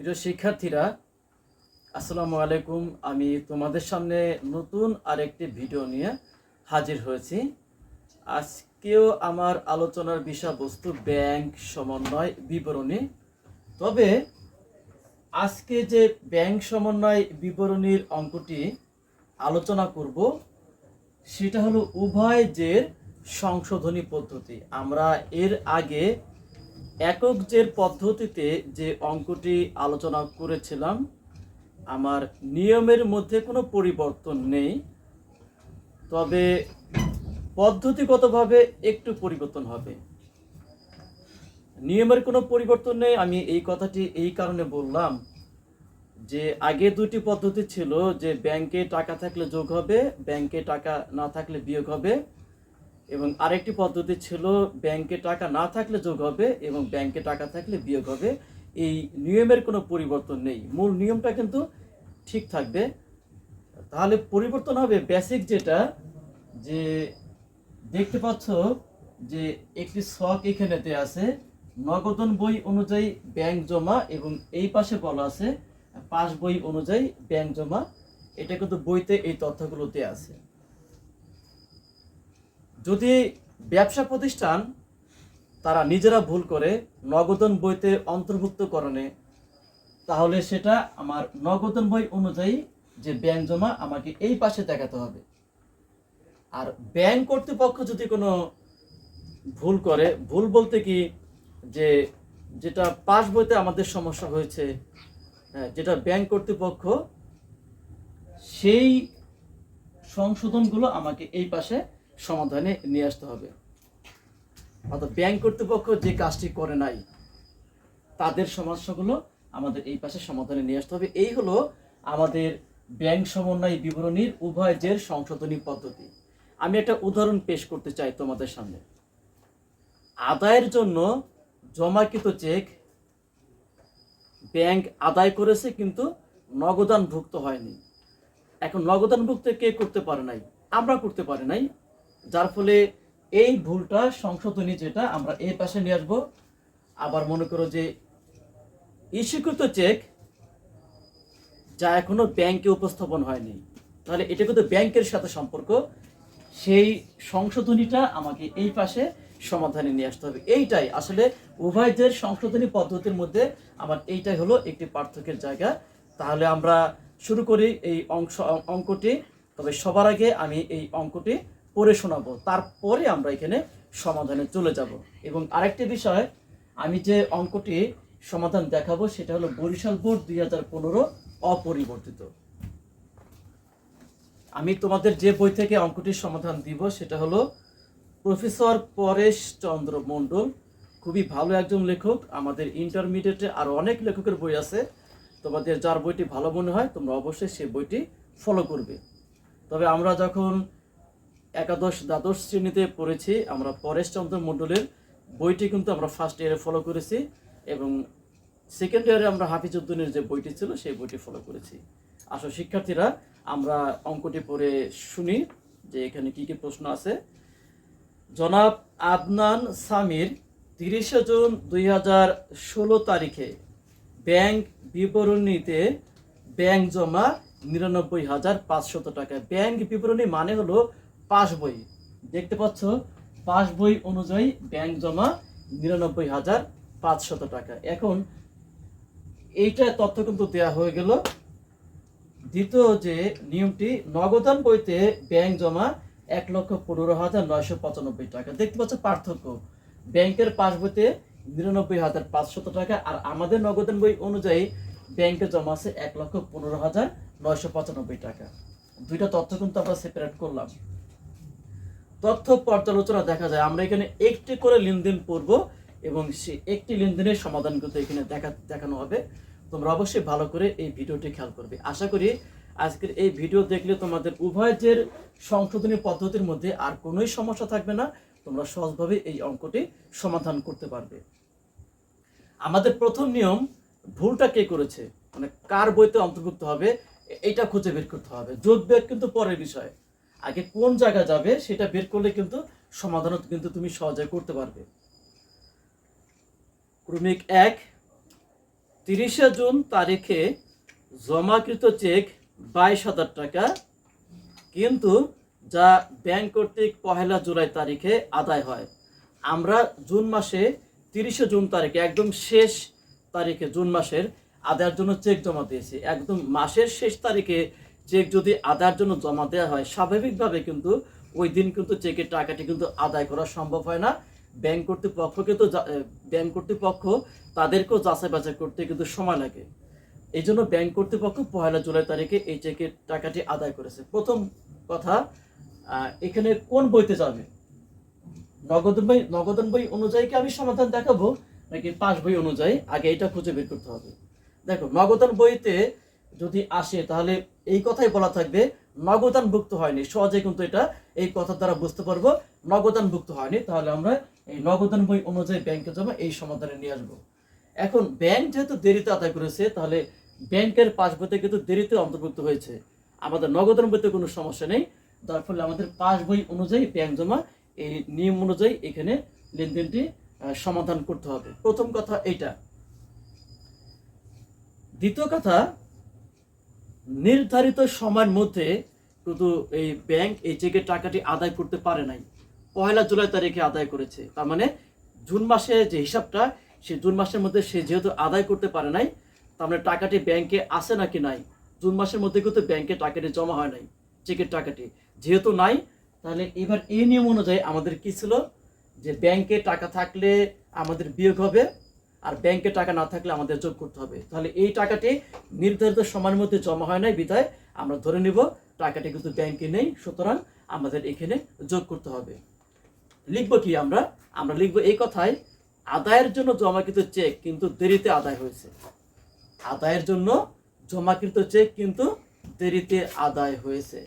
প্রিয় শিক্ষার্থীরা, আসসালামু আলাইকুম। আমি তোমাদের সামনে নতুন আরেকটি ভিডিও নিয়ে হাজির হয়েছি। আজকেও আমার আলোচনার বিষয়বস্তু ব্যাংক সমন্বয় বিবরণী। তবে আজকে যে ব্যাংক সমন্বয় বিবরণীর অঙ্কটি আলোচনা করব সেটা হলো উভয় জের সংশোধনী পদ্ধতি। আমরা এর আগে একক জের পদ্ধতিতে যে অঙ্কটি আলোচনা করেছিলাম, আমার নিয়মের মধ্যে কোনো পরিবর্তন নেই, তবে পদ্ধতিগতভাবে একটু পরিবর্তন হবে। নিয়মের কোনো পরিবর্তন নেই, আমি এই কথাটি এই কারণে বললাম যে আগে দুটি পদ্ধতি ছিল যে ব্যাংকে টাকা থাকলে যোগ হবে, ব্যাংকে টাকা না থাকলে বিয়োগ হবে, এবং আরেকটি পদ্ধতি ছিল ব্যাংকে টাকা না থাকলে যোগ হবে এবং ব্যাংকে টাকা থাকলে বিয়োগ হবে। এই নিয়মের কোনো পরিবর্তন নেই, মূল নিয়মটা কিন্তু ঠিক থাকবে। তাহলে পরিবর্তন হবে বেসিক যেটা, যে দেখতে পাচ্ছ যে একটি ছক এখানেতে আছে, নগদন বই অনুযায়ী ব্যাংক জমা, এবং এই পাশে বলা আছে পাস বই অনুযায়ী ব্যাংক জমা। এটা কিন্তু বইতে এই তথ্যগুলোতে আছে। যদি ব্যবসা প্রতিষ্ঠান তারা নিজেরা ভুল করে নগদন বইতে অন্তর্ভুক্তকরণে, তাহলে সেটা আমার নগদন বই অনুযায়ী যে ব্যাংক জমা আমাকে এই পাশে দেখাতে হবে। আর ব্যাংক কর্তৃপক্ষ যদি কোনো ভুল করে, ভুল বলতে কি, যে যেটা পাস বইতে আমাদের সমস্যা হয়েছে, যেটা ব্যাংক কর্তৃপক্ষ, সেই সংশোধনগুলো আমাকে এই পাশে সমাধানে নিয়ে আসতে হবে। অর্থাৎ ব্যাংক কর্তৃপক্ষ যে কাজটি করে নাই তাদের সমস্যাগুলো আমাদের এই পাশে সমাধানে নিয়ে আসতে হবে। এই হলো আমাদের ব্যাংক সমন্বয় বিবরণীর উভয় জের সংশোধনী পদ্ধতি। আমি একটা উদাহরণ পেশ করতে চাই তোমাদের সামনে। আদায়ের জন্য জমাকৃত চেক ব্যাংক আদায় করেছে কিন্তু নগদানভুক্ত হয়নি। এখন নগদানভুক্ত কে করতে পারে নাই? আমরা করতে পারি নাই, যার ফলে এই ভুলটা সংশোধনী যেটা আমরা এই পাশে নিয়ে আসবো। আবার মনে করো যে ইস্যুকৃত চেক যা এখনো ব্যাংকে উপস্থাপন হয়নি, তাহলে এটা কিন্তু ব্যাংকের সাথে সম্পর্ক, সেই সংশোধনীটা আমাকে এই পাশে সমাধানে নিয়ে আসতে হবে। এইটাই আসলে উভয়দের সংশোধনী পদ্ধতির মধ্যে আমার এইটাই হলো একটি পার্থক্যের জায়গা। তাহলে আমরা শুরু করি এই অঙ্কটি। তবে সবার আগে আমি এই অঙ্কটি পড়ে শোনাবো, তারপরে আমরা এখানে সমাধানে চলে যাব। এবং আরেকটি বিষয়, আমি যে অঙ্কটি সমাধান দেখাবো সেটা হলো বরিশাল বোর্ড 2015 অপরিবর্তিত। আমি তোমাদের যে বই থেকে অঙ্কটির সমাধান দিব সেটা হলো প্রফেসর পরেশ চন্দ্র মণ্ডল, খুবই ভালো একজন লেখক। আমাদের ইন্টারমিডিয়েটে আরও অনেক লেখকের বই আছে, তোমাদের যার বইটি ভালো মনে হয় তোমরা অবশ্যই সেই বইটি ফলো করবে। তবে আমরা যখন একাদশ দ্বাদশ শ্রেণীতে পড়েছি, আমরা পরেশ চন্দ্র মণ্ডলের বইটি কিন্তু আমরা ফার্স্ট ইয়ারে ফলো করেছি, এবং সেকেন্ড ইয়ারে আমরা হাফিজউদ্দিনের যে বইটি ছিল সেই বইটি ফলো করেছি। আসো শিক্ষার্থীরা, আমরা অঙ্কটি পড়ে শুনি যে এখানে কি কি প্রশ্ন আছে। জনাব আদনান সামির 30 জুন 2016 তারিখে ব্যাংক বিবরণীতে ব্যাংক জমা 99,500 টাকা। ব্যাংক বিবরণী মানে হলো পাস বই, দেখতে পাচ্ছ পাস বই অনুযায়ী ব্যাংক জমা 99,500 টাকা। এখন এইটা তথ্য কিন্তু দেয়া হয়ে গেল। দ্বিতীয় যে নিয়মটি, নগদান বইতে ব্যাংক জমা 1,15,995 টাকা। দেখতে পাচ্ছ পার্থক্য, ব্যাংকের পাস বইতে 99,500 টাকা, আর আমাদের নগদান বই অনুযায়ী ব্যাংকে জমা আছে 1,15,995 টাকা। দুইটা তথ্য কিন্তু আমরা সেপারেট করলাম। তথ্য পর্যালোচনা দেখা যায়, আমরা এখানে একটি করে লেনদেন পড়ব এবং সে একটি লেনদেনের সমাধান কিন্তু এখানে দেখানো হবে। তোমরা অবশ্যই ভালো করে এই ভিডিওটি খেয়াল করবে। আশা করি আজকের এই ভিডিও দেখলে তোমাদের উভয়ের সংশোধনী পদ্ধতির মধ্যে আর কোনোই সমস্যা থাকবে না, তোমরা সহজভাবে এই অঙ্কটি সমাধান করতে পারবে। আমাদের প্রথম নিয়ম, ভুলটা কে করেছে, মানে কার বইতে অন্তর্ভুক্ত হবে এটা খুঁজে বের করতে হবে। যোগ বিয়োগ কিন্তু পরের বিষয়, আগে কোন জায়গা যাবে সেটা বের করলে কিন্তু সমাধান কিন্তু তুমি সহজে করতে পারবে। ক্রমিক 1, 30 জুন তারিখে জমাকৃত চেক 22,000 টাকা, কিন্তু যা ব্যাংক কর্তৃক 1 জুলাই তারিখে আদায় হয়। আমরা জুন মাসে 30 জুন তারিখে একদম শেষ তারিখে জুন মাসের আদায়ের জন্য চেক জমা দিয়েছি। একদম মাসের শেষ তারিখে চেক যদি আদায়ের জন্য জমা দেওয়া হয়, স্বাভাবিকভাবে কিন্তু ওই দিন কিন্তু চেকের টাকাটি কিন্তু আদায় করা সম্ভব হয় না। ব্যাংক কর্তৃপক্ষকে তো ব্যাংক কর্তৃপক্ষ তাদেরকেও যাচাই বাছাই করতে কিন্তু সময় লাগে। এই জন্য ব্যাংক কর্তৃপক্ষ 1 জুলাই তারিখে এই চেকের টাকাটি আদায় করেছে। প্রথম কথা, এখানে কোন বইতে যাবে? নগদান বই অনুযায়ী কি আমি সমাধান দেখাবো, নাকি পাস বই অনুযায়ী? আগে এটা খুঁজে বের করতে হবে। দেখো, নগদান বইতে যদি আসে তাহলে এই কথাই বলা থাকবে নগদানভুক্ত হয়নি। সহজে কিন্তু এটা এই কথার দ্বারা বুঝতে পারবো নগদানভুক্ত হয়নি। তাহলে আমরা এই নগদান বই অনুযায়ী ব্যাংকে জমা এই সমাধানে নিয়ে আসবো। এখন ব্যাংক যেহেতু দেরিতে আদায় করেছে, তাহলে ব্যাংকের পাস বইতে কিন্তু দেরিতে অন্তর্ভুক্ত হয়েছে। আমাদের নগদান বইতে কোনো সমস্যা নেই। তার ফলে আমাদের পাস বই অনুযায়ী ব্যাংক জমা এই নিয়ম অনুযায়ী এখানে লেনদেনটি সমাধান করতে হবে। প্রথম কথা এইটা। দ্বিতীয় কথা, নির্ধারিত সময়ের মধ্যে কিন্তু এই ব্যাংক এই চেকের টাকাটি আদায় করতে পারে নাই। 1 জুলাই তারিখে আদায় করেছে। তার মানে জুন মাসে যে হিসাবটা, সেই জুন মাসের মধ্যে সে যেহেতু আদায় করতে পারে নাই, তার মানে টাকাটি ব্যাংকে আছে নাকি নাই? জুন মাসের মধ্যে কিন্তু ব্যাংকে টাকাটি জমা হয় নাই। চেকের টাকাটি যেহেতু নাই, তাহলে এবার এই নিয়ম অনুযায়ী আমাদের কি ছিল, যে ব্যাংকে টাকা থাকলে আমাদের বিয়োগ হবে, আর ব্যাংকে টাকা না থাকলে আমাদের যোগ করতে হবে। তাহলে এই টাকাটি নির্ধারিত সময়ের মধ্যে জমা হয় নাই বিধায় আমরা ধরে নিব টাকাটি কিন্তু ব্যাংকে নেই, সুতরাং আমাদের এখানে যোগ করতে হবে। লিখবো কি আমরা? আমরা লিখবো এই কথায়, আদায়ের জন্য জমাকৃত চেক কিন্তু দেরিতে আদায় হয়েছে। আদায়ের জন্য জমাকৃত চেক কিন্তু দেরিতে আদায় হয়েছে।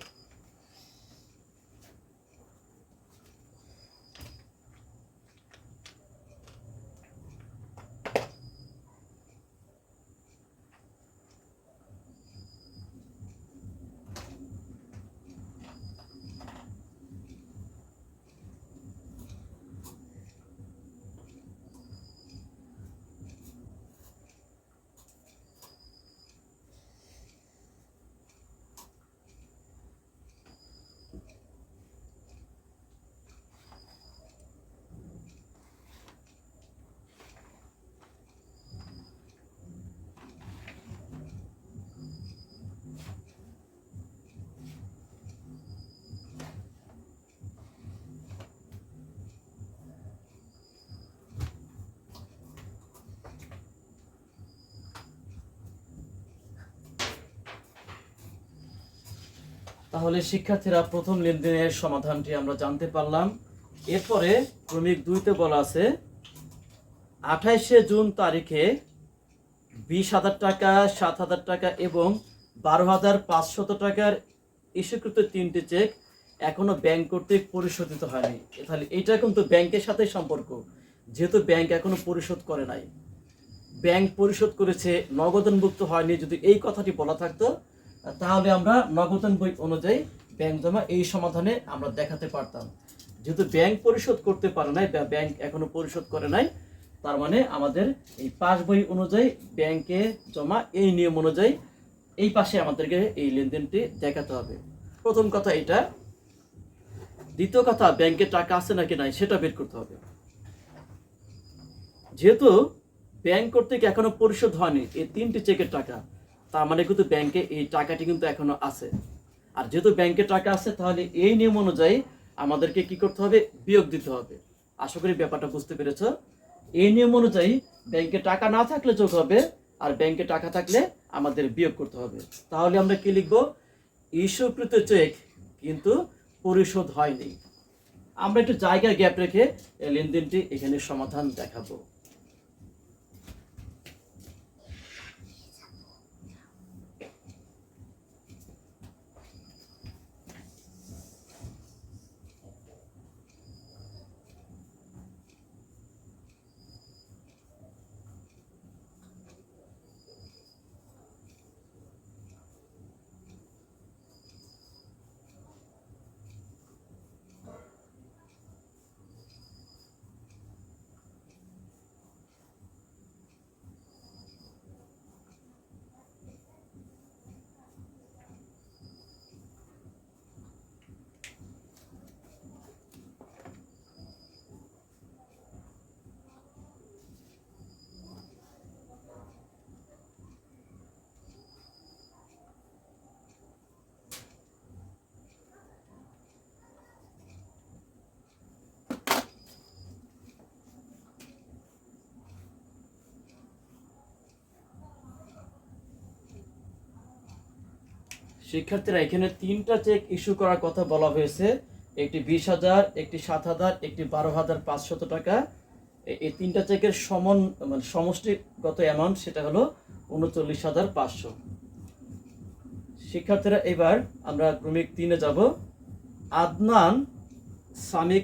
তাহলে শিক্ষার্থীরা, প্রথম লেনদেনের সমাধানটি আমরা জানতে পারলাম। এরপরে ক্রমিক 2তে বলা আছে, 28 জুন তারিখে 20,000 টাকা, 7,000 টাকা এবং 12,500 টাকার ইস্যুকৃত 3টি চেক এখনো ব্যাংক কর্তৃক পরিশোধিত হয়নি। তাহলে এটা কিন্তু ব্যাংকের সাথে সম্পর্ক, যেহেতু ব্যাংক এখনো পরিশোধ করে নাই। ব্যাংক পরিশোধ করেছে, নগদানভুক্ত হয়নি, যদি এই কথাটি বলা থাকতো তাহলে আমরা নগদান বই অনুযায়ী ব্যাংক জমা এই সমাধানে আমরা দেখাতে পারতাম। যেহেতু ব্যাংক পরিশোধ করতে পারে নাই, ব্যাংক এখনো পরিশোধ করে নাই, তার মানে আমাদের এই পাস বই অনুযায়ী ব্যাংকে জমা এই নিয়ম অনুযায়ী এই পাশে আমাদেরকে এই লেনদেনটি দেখাতে হবে। প্রথম কথা এটা। দ্বিতীয় কথা, ব্যাংকে টাকা আছে নাকি নাই সেটা বের করতে হবে। যেহেতু ব্যাংক কর্তৃক এখনো পরিশোধ হয়নি এই 3টি চেকের টাকা, তার মানে কিন্তু ব্যাংকে এই টাকাটি কিন্তু এখনো আছে। আর যেহেতু ব্যাংকে টাকা আছে, তাহলে এই নিয়ম অনুযায়ী আমাদেরকে কি করতে হবে? বিয়োগ দিতে হবে। আশা করি ব্যাপারটা বুঝতে পেরেছ। এই নিয়ম অনুযায়ী ব্যাংকে টাকা না থাকলে যোগ হবে, আর ব্যাংকে টাকা থাকলে আমাদের বিয়োগ করতে হবে। তাহলে আমরা কি লিখবো? ইস্যুকৃত চেক কিন্তু পরিশোধ হয়নি। আমরা একটু জায়গায় গ্যাপ রেখে এই লেনদেনটি এখানে সমাধান দেখাবো। শিক্ষার্থীরা এখানে 3টা চেক ইস্যু করার কথা বলা হয়েছে, একটি 20,000, একটি 7,000, একটি 12,500 টাকা। এই 3টা চেকের সমষ্টিগত অ্যামাউন্ট সেটা হলো 39,500। শিক্ষার্থীরা এবার আমরা ক্রমিক 3-এ যাব। আদনান স্বামী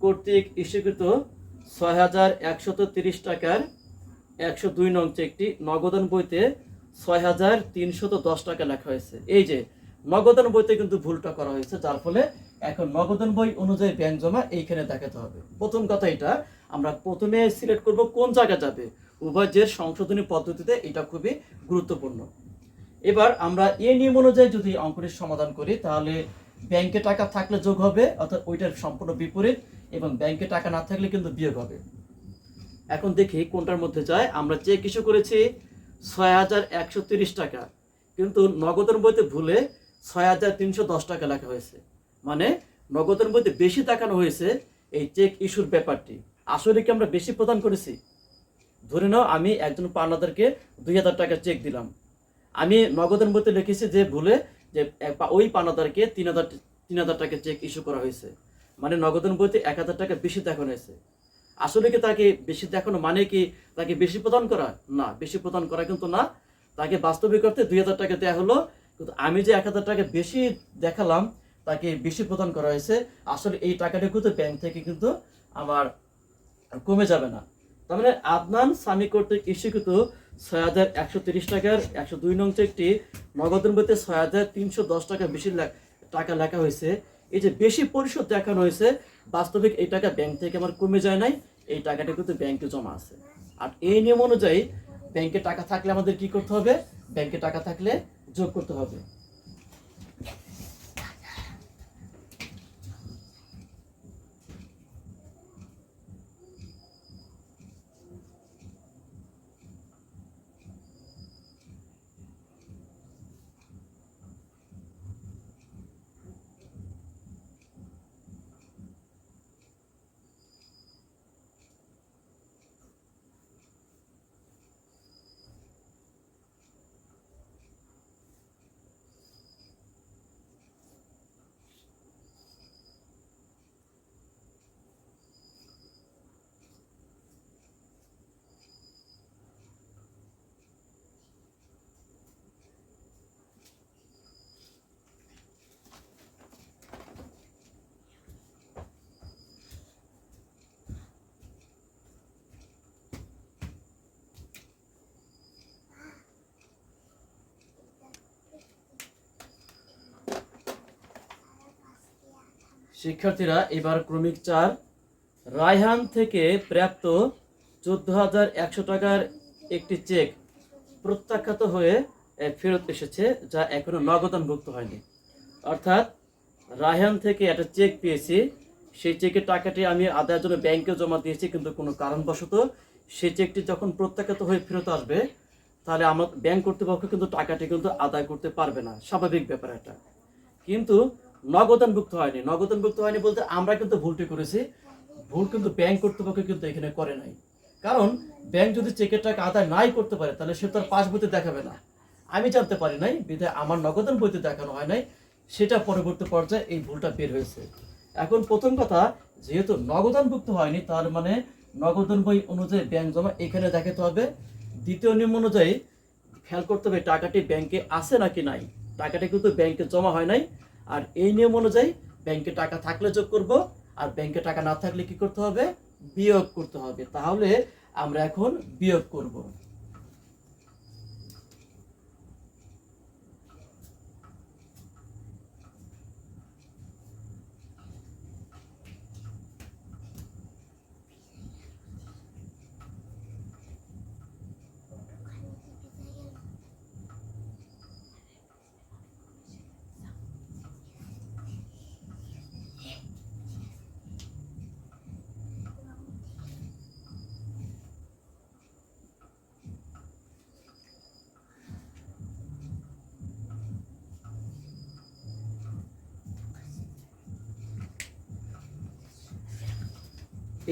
কর্তৃক ইস্যুকৃত 6,130 টাকার 102 নং চেকটি নগদান বইতে 6,310 টাকা লেখা হয়েছে। এই যে নগদান বইতে কিন্তু ভুলটা করা হয়েছে, যার ফলে এখন নগদান বই অনুযায়ী ব্যাংক জমা এইখানে দেখাতে হবে। প্রথম কথা, এটা আমরা প্রথমে সিলেক্ট করব কোন জায়গায় যাবে, উভয় যে সংশোধনী পদ্ধতিতে, এটা খুবই গুরুত্বপূর্ণ। এবার আমরা এই নিয়ম অনুযায়ী যদি অঙ্কটির সমাধান করি, তাহলে ব্যাংকে টাকা থাকলে যোগ হবে, অর্থাৎ ওইটার সম্পূর্ণ বিপরীত, এবং ব্যাংকে টাকা না থাকলে কিন্তু বিয়োগ হবে। এখন দেখি কোনটার মধ্যে যায়। আমরা চেক ইস্যু করেছি 6,130 টাকা, কিন্তু নগদান বইতে ভুলে 6,310 টাকা লেখা হয়েছে। মানে নগদান বইতে বেশি দেখানো হয়েছে এই চেক ইস্যুর ব্যাপারটি। আসলে কি আমরা বেশি প্রদান করেছি? ধরে নাও আমি একজন পাওনাদারকে 2,000 টাকা চেক দিলাম, আমি নগদান বইতে লিখেছি যে ভুলে যে ওই পাওনাদারকে 3,000 টাকা চেক ইস্যু করা হয়েছে, মানে নগদান বইতে 1,000 টাকা বেশি দেখানো হয়েছে। আসলে কি তাকে বেশি দেখানো মানে কি তাকে বেশি প্রদান করা? না, বেশি প্রদান করা কিন্তু না। তাকে বাস্তবিক অর্থে 2,000 টাকা দেওয়া হলো, কিন্তু আমি যে 1,000 টাকা বেশি দেখালাম তাকে বেশি প্রদান করা হয়েছে। আসলে এই টাকাটা কিন্তু ব্যাংক থেকে কিন্তু আমার কমে যাবে না। তার মানে আদনান স্বামী কর্তৃক ইস্যুকৃত 6,130 টাকার 102 নং চেকটি নগদান বইতে 6,310 টাকা বেশি টাকা লেখা হয়েছে। এই যে বেশি পরিশোধ দেখানো হয়েছে, বাস্তবিক এই টাকা ব্যাংক থেকে আমার কমে যায় নাই, এই টাকাটা কিন্তু ব্যাংকে জমা আছে। আর এই নিয়ম অনুযায়ী ব্যাংকে টাকা থাকলে আমাদের কি করতে হবে? ব্যাংকে টাকা থাকলে যোগ করতে হবে। শিক্ষার্থীরা এবার ক্রমিক 4, রায়হান থেকে প্রাপ্ত 14,100 টাকার একটি চেক প্রত্যাখ্যাত হয়ে ফেরত এসেছে, যা এখনো নগদানভুক্ত হয়নি। অর্থাৎ রায়হান থেকে একটা চেক পেয়েছি, সেই চেকের টাকাটি আমি আদায়ের জন্য ব্যাংকে জমা দিয়েছি, কিন্তু কোনো কারণবশত সেই চেকটি যখন প্রত্যাখ্যাত হয়ে ফেরত আসবে, তাহলে আমার ব্যাংক কর্তৃপক্ষ কিন্তু টাকাটি কিন্তু আদায় করতে পারবে না, স্বাভাবিক ব্যাপার এটা। কিন্তু নগদানভুক্ত হয়নি। নগদানভুক্ত হয়নি বলতে আমরা কিন্তু ভুলটি করেছি, ভুল কিন্তু ব্যাংক কর্তৃপক্ষ কিন্তু এখানে করে নাই। কারণ ব্যাংক যদি চেকের টাকা আদায় নাই করতে পারে, তাহলে সে তার পাস বইতে দেখাবে না। আমি জানতে পারি নাই বিধায় আমার নগদান বইতে দেখানো হয় নাই, সেটা পরবর্তী পর্যায়ে এই ভুলটা বের হয়েছে। এখন প্রথম কথা, যেহেতু নগদানভুক্ত হয়নি, তার মানে নগদান বই অনুযায়ী ব্যাংক জমা এখানে দেখাতে হবে। দ্বিতীয় নিয়ম অনুযায়ী খেয়াল করতে হবে টাকাটি ব্যাংকে আছে নাকি নাই। টাকাটি কিন্তু ব্যাংকে জমা হয় নাই। আর এই নিয়ম অনুযায়ী ব্যাংকে টাকা থাকলে যোগ করব, আর ব্যাংকে টাকা না থাকলে কি করতে হবে? বিয়োগ করতে হবে। তাহলে আমরা এখন বিয়োগ করব।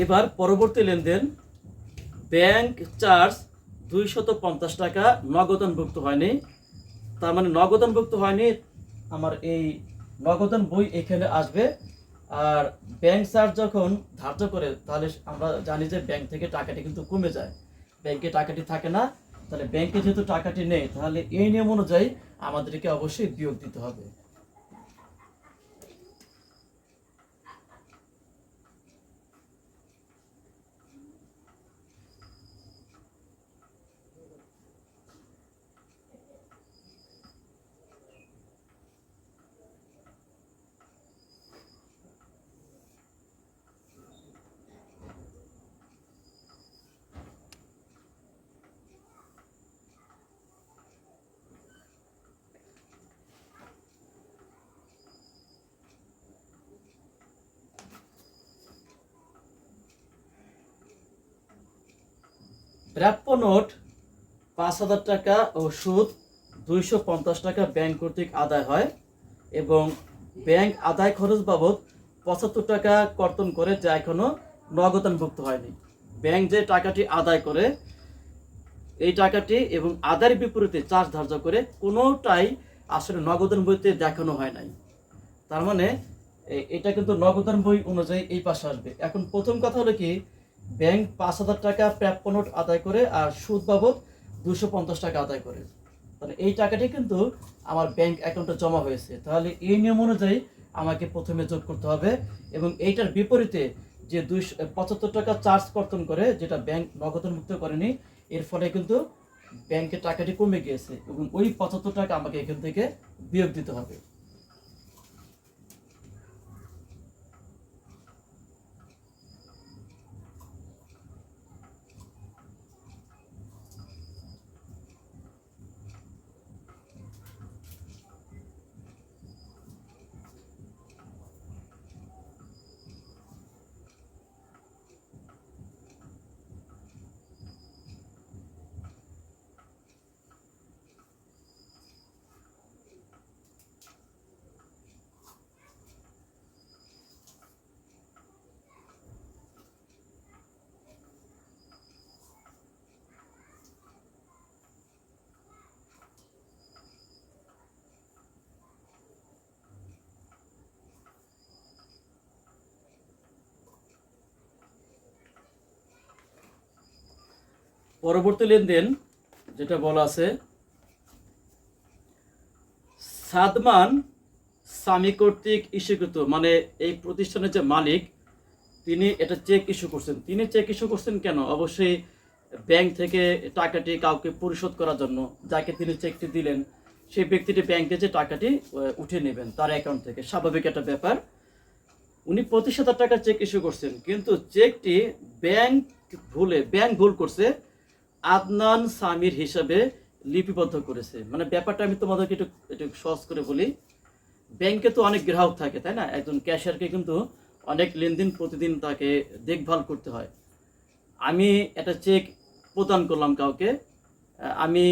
এবার পরবর্তী লেনদেন, ব্যাংক চার্জ 250 টাকা নগদানভুক্ত হয়নি। তার মানে নগদানভুক্ত হয়নি, আমার এই নগদান বই এখানে আসবে। আর ব্যাংক চার্জ যখন ধার্য করে তাহলে আমরা জানি যে ব্যাংক থেকে টাকাটি কিন্তু কমে যায়, ব্যাংকে টাকাটি থাকে না। তাহলে ব্যাংকে যেহেতু টাকাটি নেই, তাহলে এই নিয়ম অনুযায়ী আমাদেরকে অবশ্যই বিয়োগ দিতে হবে। প্রাপ্য নোট 5,000 টাকা ও সুদ 250 টাকা ব্যাংক কর্তৃক আদায় হয় এবং ব্যাংক আদায় খরচ বাবদ 75 টাকা কর্তন করে, যা এখনো নগদানভুক্ত হয়নি। ব্যাংক যে টাকাটি আদায় করে এই টাকাটি এবং আদায়ের বিপরীতে চার্জ ধার্য করে কোনোটাই আসলে নগদান বইতে দেখানো হয় নাই। তার মানে এটা কিন্তু নগদান বই অনুযায়ী এই পাশে আসবে। এখন প্রথম কথা হলো কি, ব্যাংক 5,000 টাকা প্রাপ্য নোট আদায় করে আর সুদ বাবদ 250 টাকা আদায় করে, তাহলে এই টাকাটি কিন্তু আমার ব্যাংক অ্যাকাউন্টে জমা হয়েছে। তাহলে এই নিয়ম অনুযায়ী আমাকে প্রথমে যোগ করতে হবে এবং এইটার বিপরীতে যে 275 টাকা চার্জ কর্তন করে, যেটা ব্যাংক নগদানমুক্ত করেনি, এর ফলে কিন্তু ব্যাংকের টাকাটি কমে গিয়েছে এবং ওই 75 টাকা আমাকে এখান থেকে বিয়োগ দিতে হবে। পরবর্তী লেনদেন যেটা বলা আছে, সাদমান সামি কর্তৃক ইস্যুকৃত, মানে এই প্রতিষ্ঠানের যে মালিক তিনি এটা চেক ইস্যু করছেন। তিনি চেক ইস্যু করছেন কেন? অবশ্যই ব্যাংক থেকে টাকাটি কাউকে পরিশোধ করার জন্য। যাকে তিনি চেকটি দিলেন সেই ব্যক্তিটি ব্যাংকে যে টাকাটি উঠে নেবেন তার অ্যাকাউন্ট থেকে, স্বাভাবিক একটা ব্যাপার। উনি 25,000 টাকা চেক ইস্যু করছেন, কিন্তু চেকটি ব্যাংক ভুল করছে, আদনান সামির হিসাবে লিপিবদ্ধ করেছে। মানে ব্যাপারটা আমি তোমাদেরকে একটু সহজ করে বলি। ব্যাংকে তো অনেক গ্রাহক থাকে, তাই না? একজন ক্যাশিয়ারকে কিন্তু অনেক লেনদেন প্রতিদিন তাকে দেখভাল করতে হয়। আমি একটা চেক প্রদান করলাম কাউকে, আমি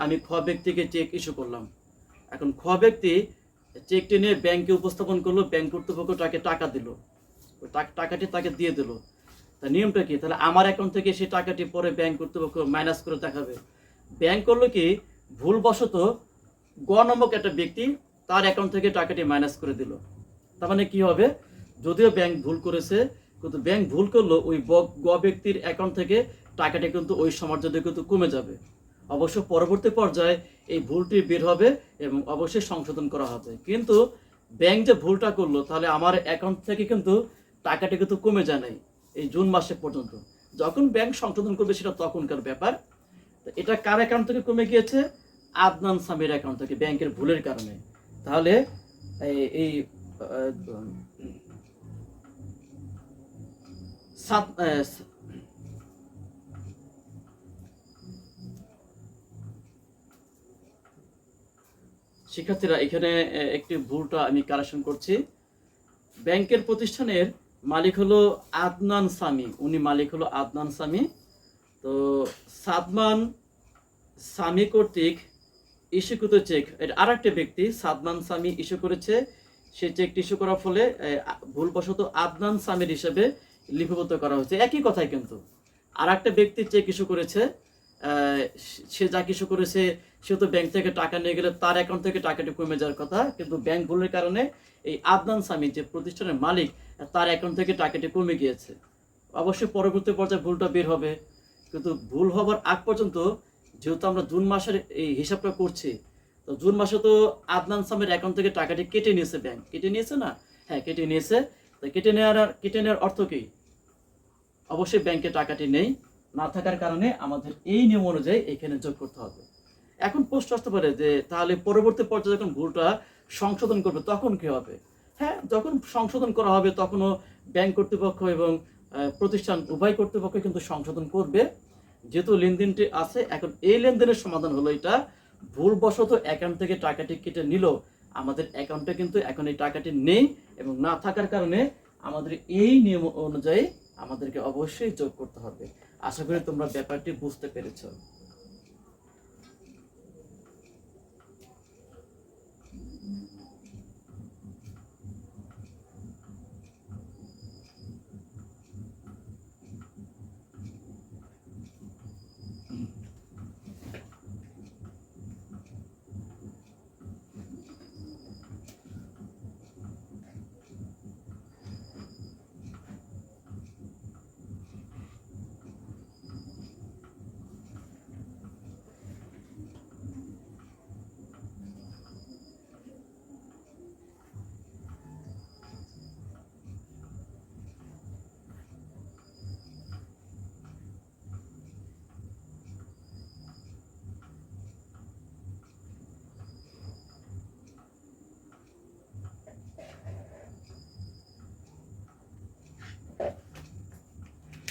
আমি খ ব্যক্তিকে চেক ইস্যু করলাম। এখন খ ব্যক্তি চেকটি নিয়ে ব্যাংকে উপস্থাপন করলো, ব্যাংক কর্তৃপক্ষ তাকে টাকা দিল, টাকাটি তাকে দিয়ে দিল। তা নিয়মটা কি? তাহলে আমার অ্যাকাউন্ট থেকে সেই টাকাটি পরে ব্যাংক কর্তৃপক্ষ মাইনাস করে দেখাবে। ব্যাংক করলো কি, ভুলবশত গ নামক একটা ব্যক্তি তার অ্যাকাউন্ট থেকে টাকাটি মাইনাস করে দিল। তার মানে কি হবে, যদিও ব্যাংক ভুল করেছে, কিন্তু ব্যাংক ভুল করলো ওই গ ব্যক্তির অ্যাকাউন্ট থেকে টাকাটি কিন্তু ওই সমর্যাদা কিন্তু কমে যাবে। অবশ্য পরবর্তী পর্যায়ে এই ভুলটি বের হবে এবং অবশ্যই সংশোধন করা হবে। কিন্তু ব্যাংক যে ভুলটা করলো, তাহলে আমার অ্যাকাউন্ট থেকে কিন্তু টাকাটি কিন্তু কমে যায় নাই এই জুন মাসে পর্যন্ত। যখন ব্যাংক সংশোধন করবে সেটা তখনকার ব্যাপার। এটা কার অ্যাকাউন্ট থেকে কমে গিয়েছে? আদনান সামির অ্যাকাউন্ট থেকে, ব্যাংকের ভুলের কারণে। তাহলে এই শিক্ষার্থীরা এখানে একটি ভুলটা আমি কারেকশন করছি। ব্যাংকের প্রতিষ্ঠানের মালিক হলো আদনান সামি, উনি মালিক হলো আদনান সামি। তো সাদমান সামি কর্তৃক ইস্যুকৃত চেক, এটা আর একটা ব্যক্তি সাদমান সামি ইস্যু করেছে। সেই চেকটি ইস্যু করার ফলে ভুলবশত আদনান সামির হিসেবে লিপিবদ্ধ করা হয়েছে। একই কথাই কিন্তু আর একটা ব্যক্তি চেক ইস্যু করেছে, সে যা কিছু করেছে, সে তো ব্যাংক থেকে টাকা নিয়ে গেলে তার অ্যাকাউন্ট থেকে টাকাটি কমে যাওয়ার কথা, কিন্তু ব্যাংক ভুলের কারণে এই আদনান সামি যে প্রতিষ্ঠানের মালিক, তার অ্যাকাউন্ট থেকে টাকাটি কমে গিয়েছে। অবশ্যই পরবর্তী পর্যায়ে ভুলটা বের হবে, কিন্তু ভুল হবার আগ পর্যন্ত যেহেতু আমরা জুন মাসের এই হিসাবটা করছি, তো জুন মাসে তো আদনান সামের অ্যাকাউন্ট থেকে টাকাটি কেটে নিয়েছে, ব্যাংক কেটে নিয়েছে না? হ্যাঁ, কেটে নিয়েছে। তো কেটে নেওয়ার অর্থ কি? অবশ্যই ব্যাংকে টাকাটি নেই, না থাকার কারণে আমাদের এই নিয়ম অনুযায়ী এখানে যোগ করতে হবে। এখন প্রশ্ন আসতে পারে যে তাহলে পরবর্তী পর্যায়ে যখন ভুলটা সংশোধন করবে তখন কি হবে? হ্যাঁ, যখন সংশোধন করা হবে তখনও ব্যাংক কর্তৃপক্ষ এবং প্রতিষ্ঠান উভয় কর্তৃপক্ষ কিন্তু সংশোধন করবে, যেহেতু লেনদেনটি আছে। এখন এই লেনদেনের সমাধান হলো এটা, ভুলবশত অ্যাকাউন্ট থেকে টাকাটি কেটে নিল, আমাদের অ্যাকাউন্টে কিন্তু এখন এই টাকাটি নেই, এবং না থাকার কারণে আমাদের এই নিয়ম অনুযায়ী আমাদেরকে অবশ্যই যোগ করতে হবে। আশা করি তোমরা ব্যাপারটি বুঝতে পেরেছো।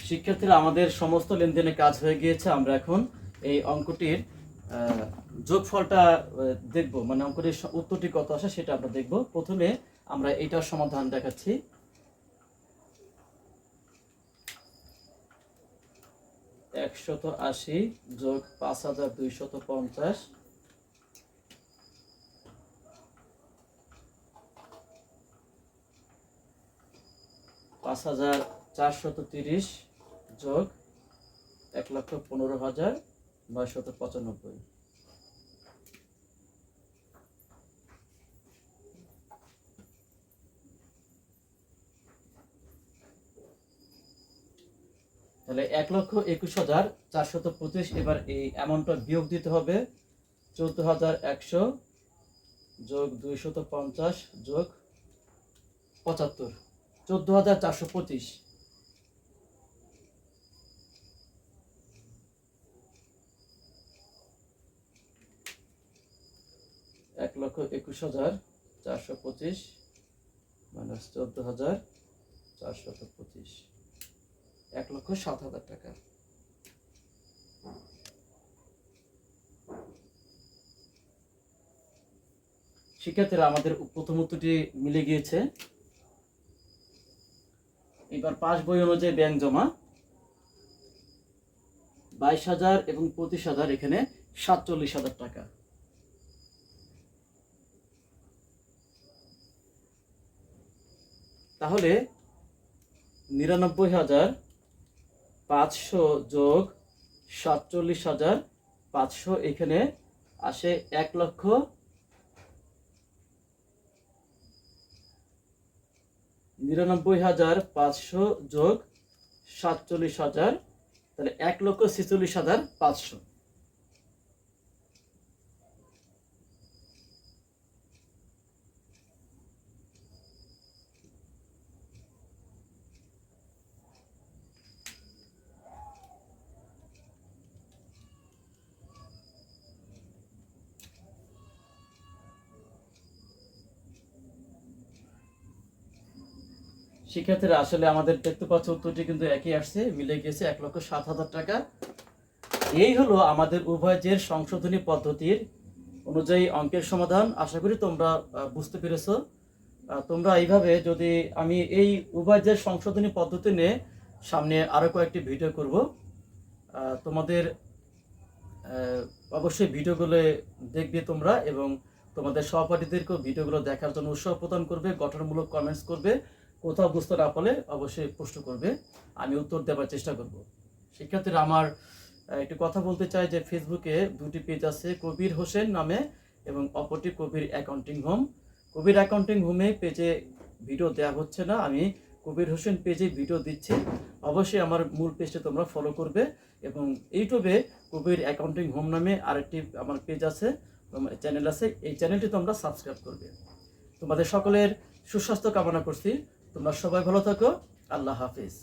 শিক্ষার্থীরা, আমাদের সমস্ত লেনদেনের কাজ হয়ে গিয়েছে। আমরা এখন এই অঙ্কটির যোগফলটা দেখব, মানে অঙ্কটির উত্তরটি কত আসে সেটা আমরা দেখব। প্রথমে আমরা এটার সমাধান দেখাচ্ছি। একশত 80 যোগ 5250 5430 যোগ 1,15,995। তাহলে 1,21,425। এবার এই অ্যামাউন্টটা বিয়োগ দিতে হবে। 14,100 যোগ 250 যোগ 75, 14,425। 1,21,425 মাইনাস 14,425, 1,07,000 টাকা। শিক্ষার্থীরা, আমাদের প্রথম উত্তরটি মিলে গিয়েছে। এবার পাস বই অনুযায়ী ব্যাংক জমা 22,000 এবং 25,000, এখানে 47,000 টাকা। তাহলে 99,500 যোগ 47,500, এখানে আসে 1,99,500 যোগ 47,000, তাহলে 1,46,500। শিক্ষার্থীরা, আসলে আমাদের দেখতে পাচ্ছ উত্তরটি কিন্তু একই আসছে, মিলে গেছে 1,07,000 টাকা। এই হলো আমাদের উভয়ের সংশোধনী পদ্ধতির অনুযায়ী অঙ্কের সমাধান। আশা করি তোমরা বুঝতে পেরেছো। তোমরা এইভাবে, যদি আমি এই উভয়ের সংশোধনী পদ্ধতি নিয়ে সামনে আরো কয়েকটি ভিডিও করব, তোমাদের অবশ্যই ভিডিওগুলো দেখবে তোমরা, এবং তোমাদের সহপাঠীদেরকেও ভিডিওগুলো দেখার জন্য উৎসাহ প্রদান করবে, গঠনমূলক কমেন্টস করবে। কোথাও বুঝতে না পারলে অবশ্যই প্রশ্ন করবে, আমি উত্তর দেওয়ার চেষ্টা করব। শিক্ষার্থীরা, আমার একটু কথা বলতে চাই যে ফেসবুকে দুটি পেজ আছে, কবির হোসেন নামে এবং অপরটি কবির অ্যাকাউন্টিং হোম। কবির অ্যাকাউন্টিং হোমে পেজে ভিডিও দেওয়া হচ্ছে না, আমি কবির হোসেন পেজে ভিডিও দিচ্ছি। অবশ্যই আমার মূল পেজটা তোমরা ফলো করবে এবং ইউটিউবে কবির অ্যাকাউন্টিং হোম নামে আরেকটি আমার পেজ আছে, চ্যানেল আছে, এই চ্যানেলটি তোমরা সাবস্ক্রাইব করবে। তোমাদের সকলের সুস্বাস্থ্য কামনা করছি। তোমরা সবাই ভালো থাকো। আল্লাহ হাফিজ।